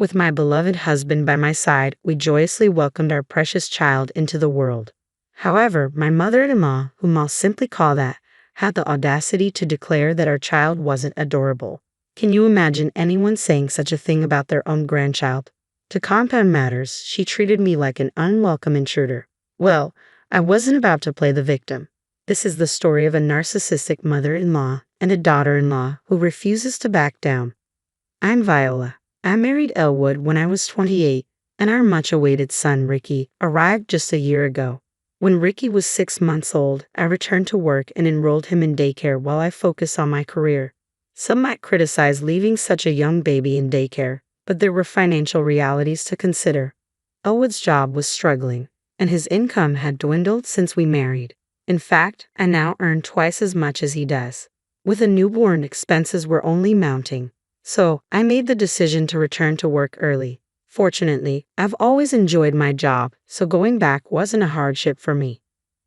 With my beloved husband by my side, we joyously welcomed our precious child into the world. However, my mother-in-law, whom I'll simply call that, had the audacity to declare that our child wasn't adorable. Can you imagine anyone saying such a thing about their own grandchild? To compound matters, she treated me like an unwelcome intruder. Well, I wasn't about to play the victim. This is the story of a narcissistic mother-in-law and a daughter-in-law who refuses to back down. I'm Viola. I married Elwood when I was 28, and our much-awaited son, Ricky, arrived just a year ago. When Ricky was 6 months old, I returned to work and enrolled him in daycare while I focused on my career. Some might criticize leaving such a young baby in daycare, but there were financial realities to consider. Elwood's job was struggling, and his income had dwindled since we married. In fact, I now earn twice as much as he does. With a newborn, expenses were only mounting. So, I made the decision to return to work early. Fortunately, I've always enjoyed my job, so going back wasn't a hardship for me.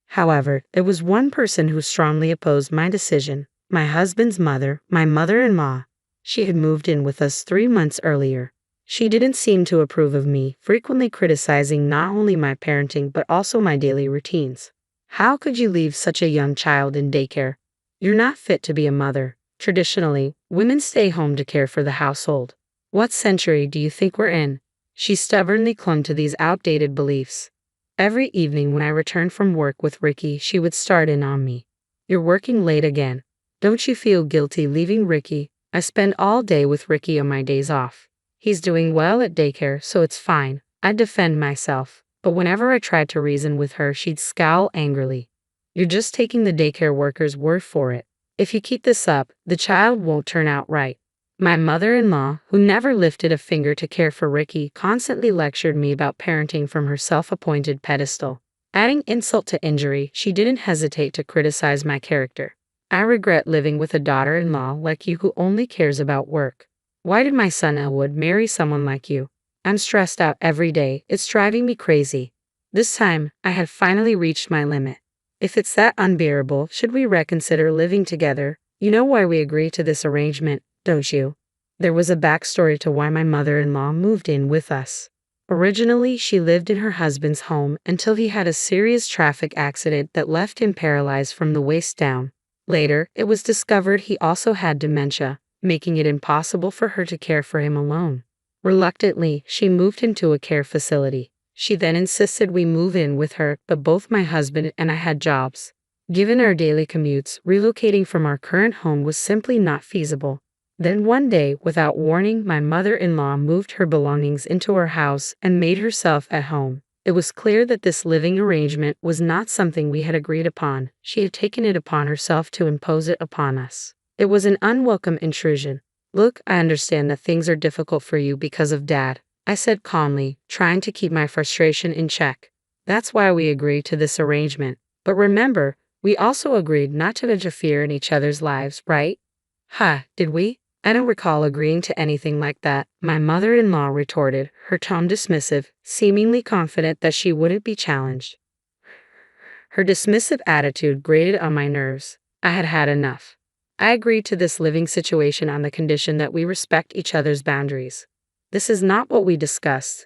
However, there was one person who strongly opposed my decision: my husband's mother, my mother-in-law. She had moved in with us 3 months earlier. She didn't seem to approve of me, frequently criticizing not only my parenting but also my daily routines. How could you leave such a young child in daycare? You're not fit to be a mother. Traditionally, women stay home to care for the household. What century do you think we're in? She stubbornly clung to these outdated beliefs. Every evening when I returned from work with Ricky, she would start in on me. You're working late again. Don't you feel guilty leaving Ricky? I spend all day with Ricky on my days off. He's doing well at daycare, so it's fine. I'd defend myself, but whenever I tried to reason with her, she'd scowl angrily. You're just taking the daycare worker's word for it. If you keep this up, the child won't turn out right. My mother-in-law, who never lifted a finger to care for Ricky, constantly lectured me about parenting from her self-appointed pedestal. Adding insult to injury, she didn't hesitate to criticize my character. I regret living with a daughter-in-law like you who only cares about work. Why did my son Elwood marry someone like you? I'm stressed out every day. It's driving me crazy. This time, I had finally reached my limit. If it's that unbearable, should we reconsider living together? You know why we agreed to this arrangement, don't you? There was a backstory to why my mother-in-law moved in with us. Originally, she lived in her husband's home until he had a serious traffic accident that left him paralyzed from the waist down. Later, it was discovered he also had dementia, making it impossible for her to care for him alone. Reluctantly, she moved him to a care facility. She then insisted we move in with her, but both my husband and I had jobs. Given our daily commutes, relocating from our current home was simply not feasible. Then one day, without warning, my mother-in-law moved her belongings into our house and made herself at home. It was clear that this living arrangement was not something we had agreed upon. She had taken it upon herself to impose it upon us. It was an unwelcome intrusion. Look, I understand that things are difficult for you because of Dad, I said calmly, trying to keep my frustration in check. That's why we agreed to this arrangement. But remember, we also agreed not to interfere in each other's lives, right? Did we? I don't recall agreeing to anything like that, my mother-in-law retorted, her tone dismissive, seemingly confident that she wouldn't be challenged. Her dismissive attitude grated on my nerves. I had had enough. I agreed to this living situation on the condition that we respect each other's boundaries. This is not what we discussed.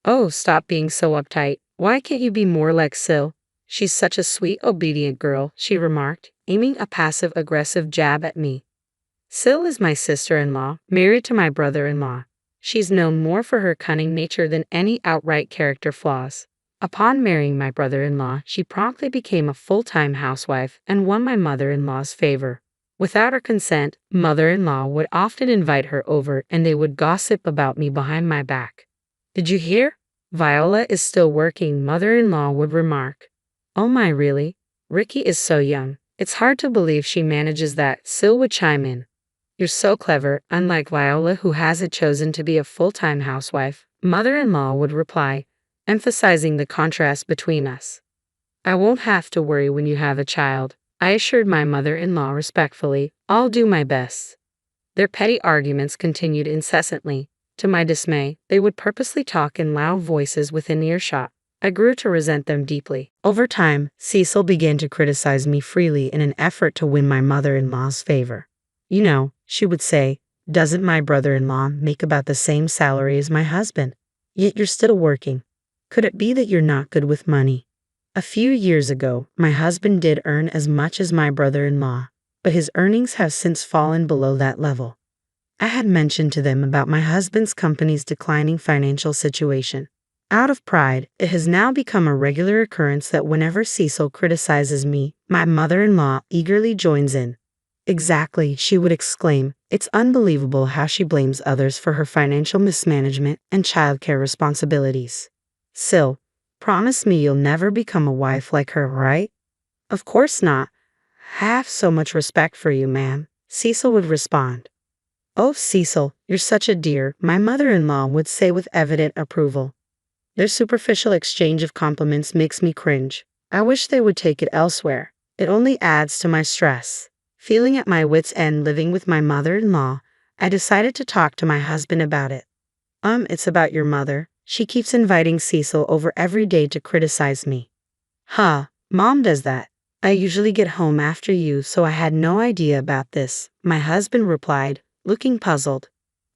Oh, stop being so uptight. Why can't you be more like Sil? She's such a sweet, obedient girl, she remarked, aiming a passive-aggressive jab at me. Sil is my sister-in-law, married to my brother-in-law. She's known more for her cunning nature than any outright character flaws. Upon marrying my brother-in-law, she promptly became a full-time housewife and won my mother-in-law's favor. Without her consent, mother-in-law would often invite her over and they would gossip about me behind my back. Did you hear? Viola is still working, mother-in-law would remark. Oh my, really? Ricky is so young. It's hard to believe she manages that, Sil would chime in. You're so clever, unlike Viola who hasn't chosen to be a full-time housewife, mother-in-law would reply, emphasizing the contrast between us. I won't have to worry when you have a child, I assured my mother-in-law respectfully. I'll do my best. Their petty arguments continued incessantly. To my dismay, they would purposely talk in loud voices within earshot. I grew to resent them deeply. Over time, Cecil began to criticize me freely in an effort to win my mother-in-law's favor. You know, she would say, Doesn't my brother-in-law make about the same salary as my husband? Yet you're still working. Could it be that you're not good with money? A few years ago, my husband did earn as much as my brother-in-law, but his earnings have since fallen below that level. I had mentioned to them about my husband's company's declining financial situation. Out of pride, it has now become a regular occurrence that whenever Cecil criticizes me, my mother-in-law eagerly joins in. Exactly, she would exclaim. It's unbelievable how she blames others for her financial mismanagement and childcare responsibilities. Sil, promise me you'll never become a wife like her, right? Of course not. I have so much respect for you, ma'am, Cecil would respond. Oh, Cecil, you're such a dear, my mother-in-law would say with evident approval. Their superficial exchange of compliments makes me cringe. I wish they would take it elsewhere. It only adds to my stress. Feeling at my wits' end living with my mother-in-law, I decided to talk to my husband about it. It's about your mother. She keeps inviting Cecil over every day to criticize me. Huh, Mom does that. I usually get home after you, so I had no idea about this, my husband replied, looking puzzled.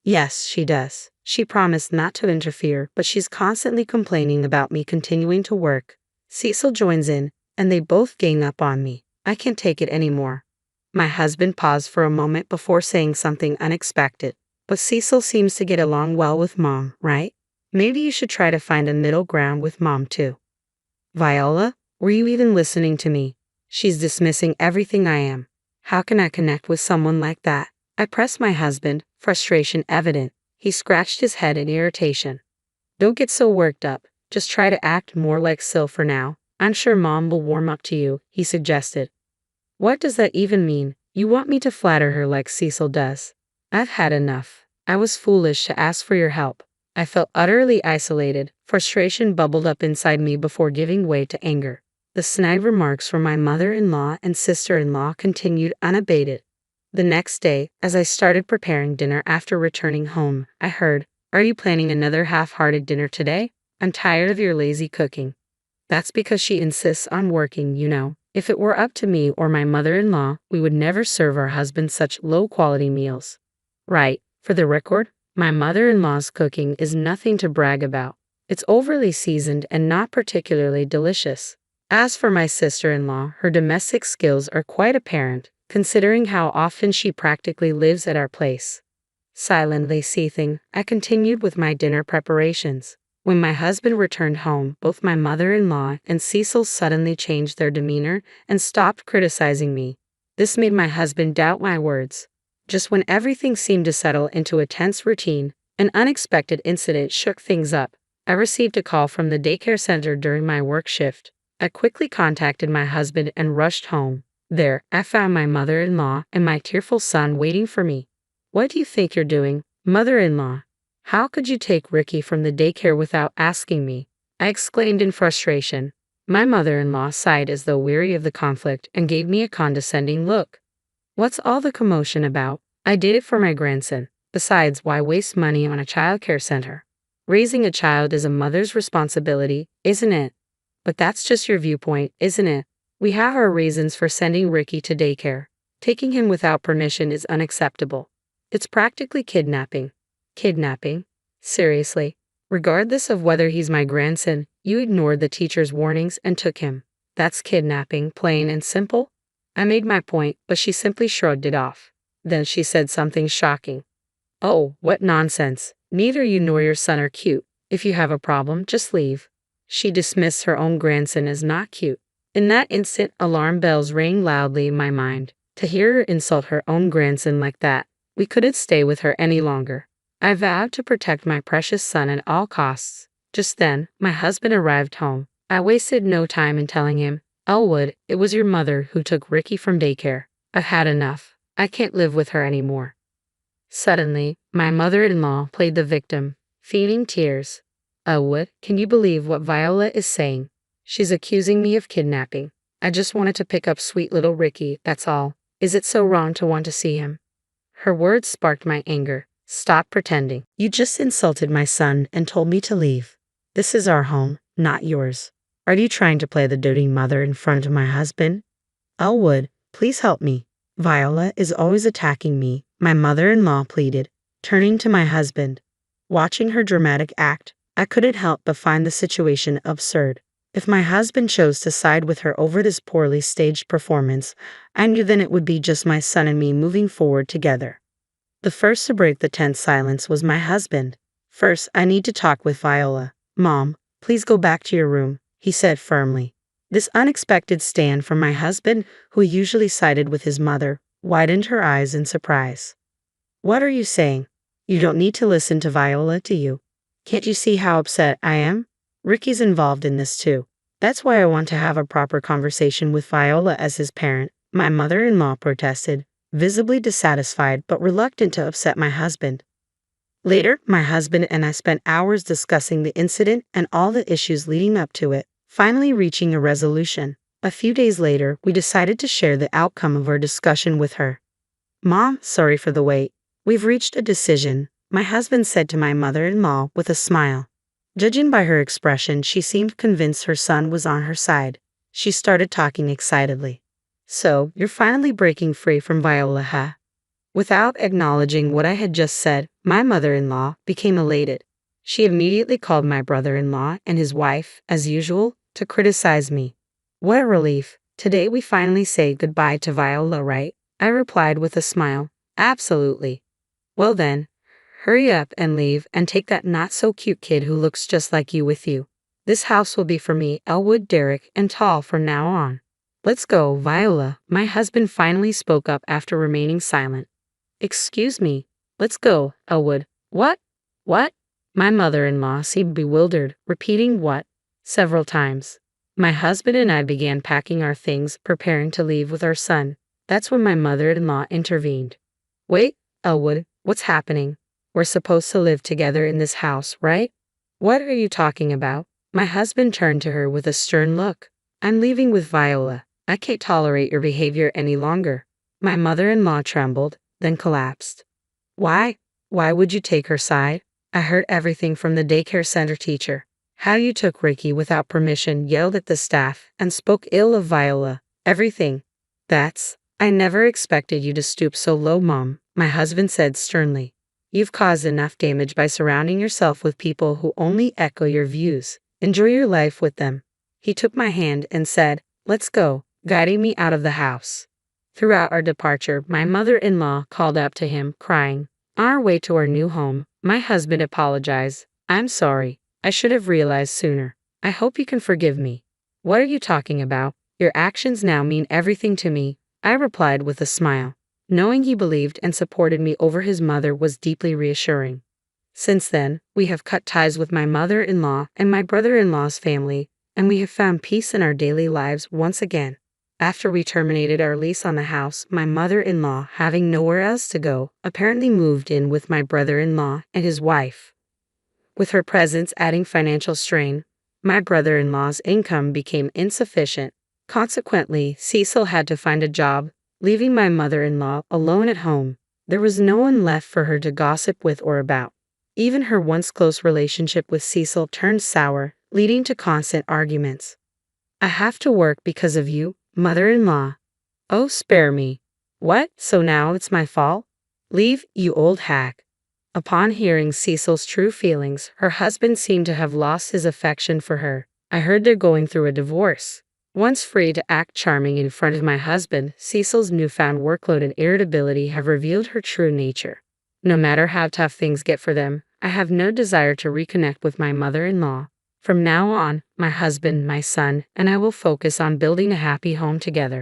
Yes, she does. She promised not to interfere, but she's constantly complaining about me continuing to work. Cecil joins in, and they both gang up on me. I can't take it anymore. My husband paused for a moment before saying something unexpected. But Cecil seems to get along well with Mom, right? Maybe you should try to find a middle ground with Mom too. Viola, were you even listening to me? She's dismissing everything I am. How can I connect with someone like that? I pressed my husband, frustration evident. He scratched his head in irritation. Don't get so worked up. Just try to act more like Sil for now. I'm sure Mom will warm up to you, he suggested. What does that even mean? You want me to flatter her like Cecil does? I've had enough. I was foolish to ask for your help. I felt utterly isolated. Frustration bubbled up inside me before giving way to anger. The snide remarks from my mother-in-law and sister-in-law continued unabated. The next day, as I started preparing dinner after returning home, I heard, "Are you planning another half-hearted dinner today? I'm tired of your lazy cooking." That's because she insists on working, you know. If it were up to me or my mother-in-law, we would never serve our husbands such low-quality meals. Right, for the record, my mother-in-law's cooking is nothing to brag about. It's overly seasoned and not particularly delicious. As for my sister-in-law, her domestic skills are quite apparent, considering how often she practically lives at our place. Silently seething, I continued with my dinner preparations. When my husband returned home, both my mother-in-law and Cecil suddenly changed their demeanor and stopped criticizing me. This made my husband doubt my words. Just when everything seemed to settle into a tense routine, an unexpected incident shook things up. I received a call from the daycare center during my work shift. I quickly contacted my husband and rushed home. There, I found my mother-in-law and my tearful son waiting for me. What do you think you're doing, mother-in-law? How could you take Ricky from the daycare without asking me? I exclaimed in frustration. My mother-in-law sighed as though weary of the conflict and gave me a condescending look. What's all the commotion about? I did it for my grandson. Besides, why waste money on a childcare center? Raising a child is a mother's responsibility, isn't it? But that's just your viewpoint, isn't it? We have our reasons for sending Ricky to daycare. Taking him without permission is unacceptable. It's practically kidnapping. Kidnapping? Seriously? Regardless of whether he's my grandson, you ignored the teacher's warnings and took him. That's kidnapping, plain and simple? I made my point, but she simply shrugged it off. Then she said something shocking. Oh, what nonsense. Neither you nor your son are cute. If you have a problem, just leave. She dismissed her own grandson as not cute. In that instant, alarm bells rang loudly in my mind. To hear her insult her own grandson like that, we couldn't stay with her any longer. I vowed to protect my precious son at all costs. Just then, my husband arrived home. I wasted no time in telling him, "Elwood, it was your mother who took Ricky from daycare. I've had enough. I can't live with her anymore." Suddenly, my mother-in-law played the victim, feeding tears. "Elwood, can you believe what Viola is saying? She's accusing me of kidnapping. I just wanted to pick up sweet little Ricky, that's all. Is it so wrong to want to see him?" Her words sparked my anger. Stop pretending. You just insulted my son and told me to leave. This is our home, not yours. Are you trying to play the doting mother in front of my husband? Elwood, please help me. Viola is always attacking me, my mother-in-law pleaded, turning to my husband. Watching her dramatic act, I couldn't help but find the situation absurd. If my husband chose to side with her over this poorly staged performance, I knew then it would be just my son and me moving forward together. The first to break the tense silence was my husband. First, I need to talk with Viola. Mom, please go back to your room, he said firmly. This unexpected stand from my husband, who usually sided with his mother, widened her eyes in surprise. What are you saying? You don't need to listen to Viola, do you? Can't you see how upset I am? Ricky's involved in this too. That's why I want to have a proper conversation with Viola as his parent, my mother-in-law protested, visibly dissatisfied but reluctant to upset my husband. Later, my husband and I spent hours discussing the incident and all the issues leading up to it, finally reaching a resolution. A few days later, we decided to share the outcome of our discussion with her. Mom, sorry for the wait. We've reached a decision, my husband said to my mother-in-law with a smile. Judging by her expression, she seemed convinced her son was on her side. She started talking excitedly. So, you're finally breaking free from Viola, huh? Without acknowledging what I had just said, my mother-in-law became elated. She immediately called my brother-in-law and his wife, as usual, to criticize me. What a relief. Today we finally say goodbye to Viola, right? I replied with a smile. Absolutely. Well then, hurry up and leave and take that not-so-cute kid who looks just like you with you. This house will be for me, Elwood, Derek, and Tall from now on. Let's go, Viola. My husband finally spoke up after remaining silent. Excuse me. Let's go, Elwood. What? What? My mother-in-law seemed bewildered, repeating what several times. My husband and I began packing our things, preparing to leave with our son. That's when my mother-in-law intervened. Wait, Elwood, what's happening? We're supposed to live together in this house, right? What are you talking about? My husband turned to her with a stern look. I'm leaving with Viola. I can't tolerate your behavior any longer. My mother-in-law trembled, then collapsed. Why? Why would you take her side? I heard everything from the daycare center teacher. How you took Ricky without permission, yelled at the staff, and spoke ill of Viola. Everything. I never expected you to stoop so low, Mom, my husband said sternly. You've caused enough damage by surrounding yourself with people who only echo your views. Enjoy your life with them. He took my hand and said, let's go, guiding me out of the house. Throughout our departure, my mother-in-law called up to him, crying. On our way to our new home, my husband apologized. I'm sorry. I should have realized sooner. I hope you can forgive me. What are you talking about? Your actions now mean everything to me, I replied with a smile. Knowing he believed and supported me over his mother was deeply reassuring. Since then, we have cut ties with my mother-in-law and my brother-in-law's family, and we have found peace in our daily lives once again. After we terminated our lease on the house, my mother-in-law, having nowhere else to go, apparently moved in with my brother-in-law and his wife. With her presence adding financial strain, my brother-in-law's income became insufficient. Consequently, Cecil had to find a job, leaving my mother-in-law alone at home. There was no one left for her to gossip with or about. Even her once close relationship with Cecil turned sour, leading to constant arguments. I have to work because of you, mother-in-law. Oh, spare me. What? So now it's my fault? Leave, you old hag. Upon hearing Cecil's true feelings, her husband seemed to have lost his affection for her. I heard they're going through a divorce. Once free to act charming in front of my husband, Cecil's newfound workload and irritability have revealed her true nature. No matter how tough things get for them, I have no desire to reconnect with my mother-in-law. From now on, my husband, my son, and I will focus on building a happy home together.